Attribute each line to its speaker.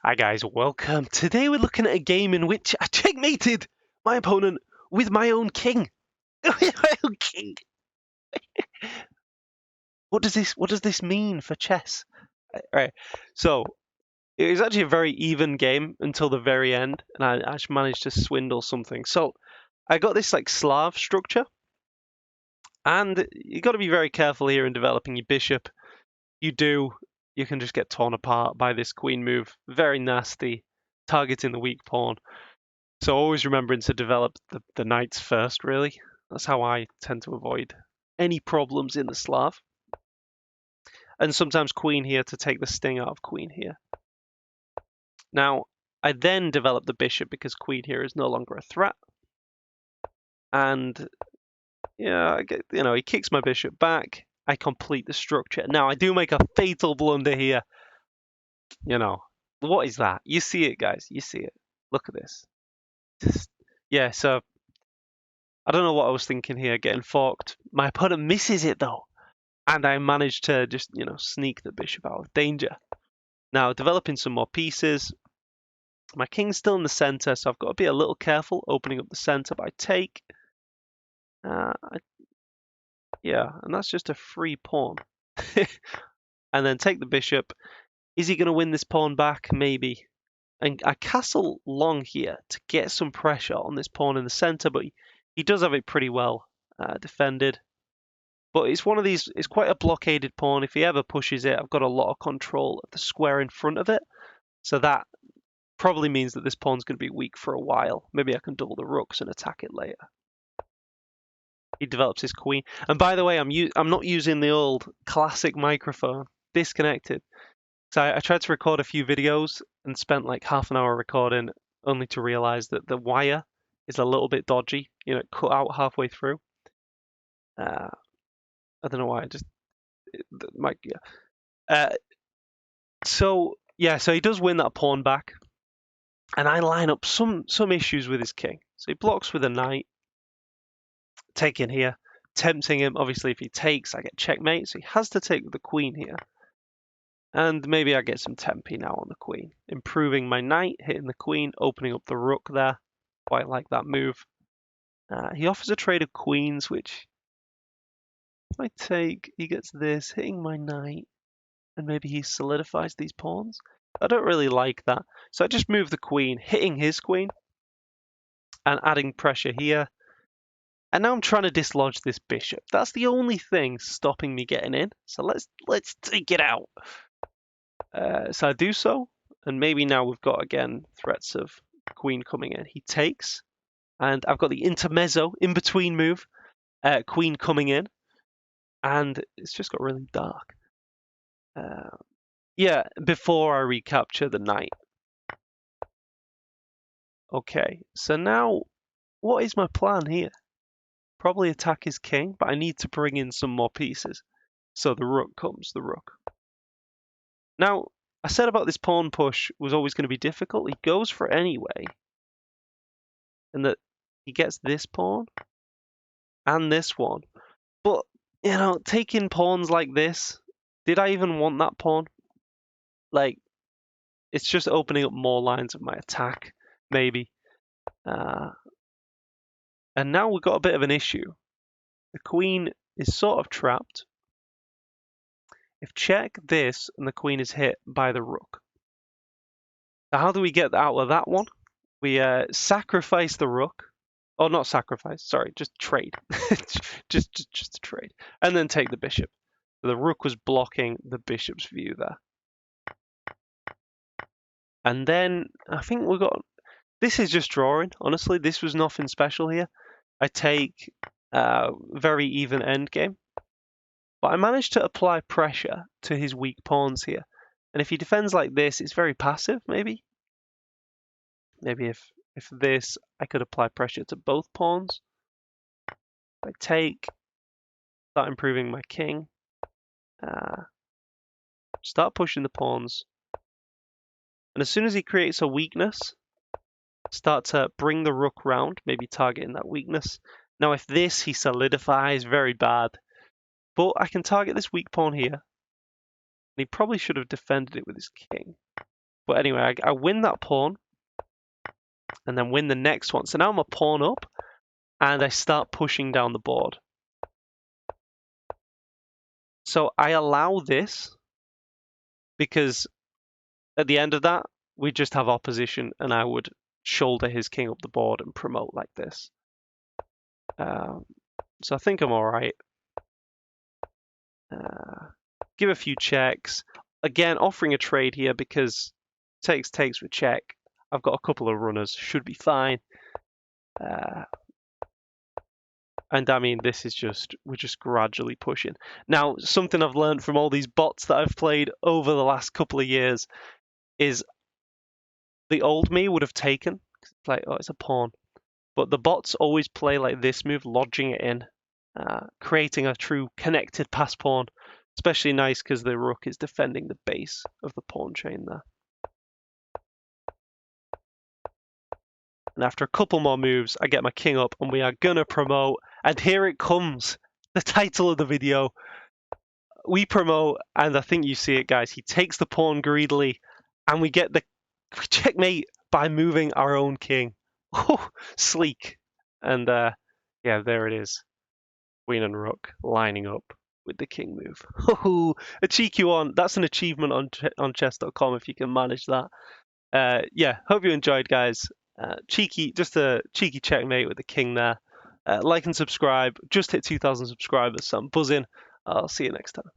Speaker 1: Hi guys, welcome. Today we're looking at a game in which I checkmated my opponent with my own king. With my own king. What does this mean for chess? Right. So it was actually a very even game until the very end, and I actually managed to swindle something. So I got this like Slav structure, and you got to be very careful here in developing your bishop. You can just get torn apart by this queen move. Very nasty, targeting the weak pawn. So always remembering to develop the knights first, really. That's how I tend to avoid any problems in the Slav. And sometimes queen here to take the sting out of queen here. Now, I then develop the bishop because queen here is no longer a threat. And yeah, he kicks my bishop back. I complete the structure. Now, I do make a fatal blunder here. What is that? You see it, guys. You see it. Look at this. Yeah, so I don't know what I was thinking here, getting forked. My opponent misses it though, and I managed to just, sneak the bishop out of danger. Now, developing some more pieces. My king's still in the center, so I've got to be a little careful opening up the center by take. Yeah, and that's just a free pawn. And then take the bishop. Is he going to win this pawn back? Maybe. And I castle long here to get some pressure on this pawn in the center, but he does have it pretty well defended. But it's one of these, it's quite a blockaded pawn. If he ever pushes it, I've got a lot of control of the square in front of it. So that probably means that this pawn's going to be weak for a while. Maybe I can double the rooks and attack it later. He develops his queen. And by the way, I'm not using the old classic microphone. Disconnected. So I tried to record a few videos and spent like half an hour recording, only to realize that the wire is a little bit dodgy. It cut out halfway through. I don't know why. So he does win that pawn back, and I line up some issues with his king. So he blocks with a knight, taking here, tempting him. Obviously, if he takes, I get checkmate. So he has to take with the queen here, and maybe I get some tempy now on the queen, improving my knight, hitting the queen, opening up the rook there. Quite like that move. He offers a trade of queens, which if I take, he gets this, hitting my knight, and maybe he solidifies these pawns. I don't really like that. So I just move the queen, hitting his queen, and adding pressure here. And now I'm trying to dislodge this bishop. That's the only thing stopping me getting in. So let's take it out. So I do so, and maybe now we've got again threats of queen coming in. He takes, and I've got the intermezzo in between move, queen coming in, and it's just got really dark. Yeah, before I recapture the knight. Okay, so now what is my plan here? Probably attack his king, but I need to bring in some more pieces. So the rook comes, the rook. Now, I said about this pawn push was always going to be difficult. He goes for it anyway. And that he gets this pawn and this one. But, taking pawns like this, did I even want that pawn? Like, it's just opening up more lines of my attack, maybe. And now we've got a bit of an issue. The queen is sort of trapped. If check this and the queen is hit by the rook. So how do we get out of that one? We sacrifice the rook. Oh, not sacrifice. Sorry, just trade. just trade. And then take the bishop. So the rook was blocking the bishop's view there. And then I think we got... This is just drawing, honestly. This was nothing special here. I take very even endgame. But I managed to apply pressure to his weak pawns here. And if he defends like this, it's very passive, maybe. Maybe if this, I could apply pressure to both pawns. I take, start improving my king. Start pushing the pawns. And as soon as he creates a weakness, start to bring the rook round, maybe targeting that weakness. Now if this he solidifies, very bad. But I can target this weak pawn here. And he probably should have defended it with his king. But anyway, I win that pawn and then win the next one. So now I'm a pawn up and I start pushing down the board. So I allow this because at the end of that, we just have opposition and I would shoulder his king up the board and promote like this. So I think I'm all right. Give a few checks. Again, offering a trade here because takes with check. I've got a couple of runners, should be fine. And I mean, this is we're just gradually pushing. Now, something I've learned from all these bots that I've played over the last couple of years is the old me would have taken. It's like, oh, it's a pawn. But the bots always play like this move, lodging it in, creating a true connected pass pawn. Especially nice because the rook is defending the base of the pawn chain there. And after a couple more moves, I get my king up and we are going to promote. And here it comes, the title of the video. We promote, and I think you see it, guys. He takes the pawn greedily, and we get the checkmate by moving our own king. Oh, sleek. And yeah, there it is. Queen and rook lining up with the king move. Oh, a cheeky one. That's an achievement on chess.com if you can manage that. Yeah, hope you enjoyed, guys. Just a cheeky checkmate with the king there. Like and subscribe. Just hit 2,000 subscribers, so I'm buzzing. I'll see you next time.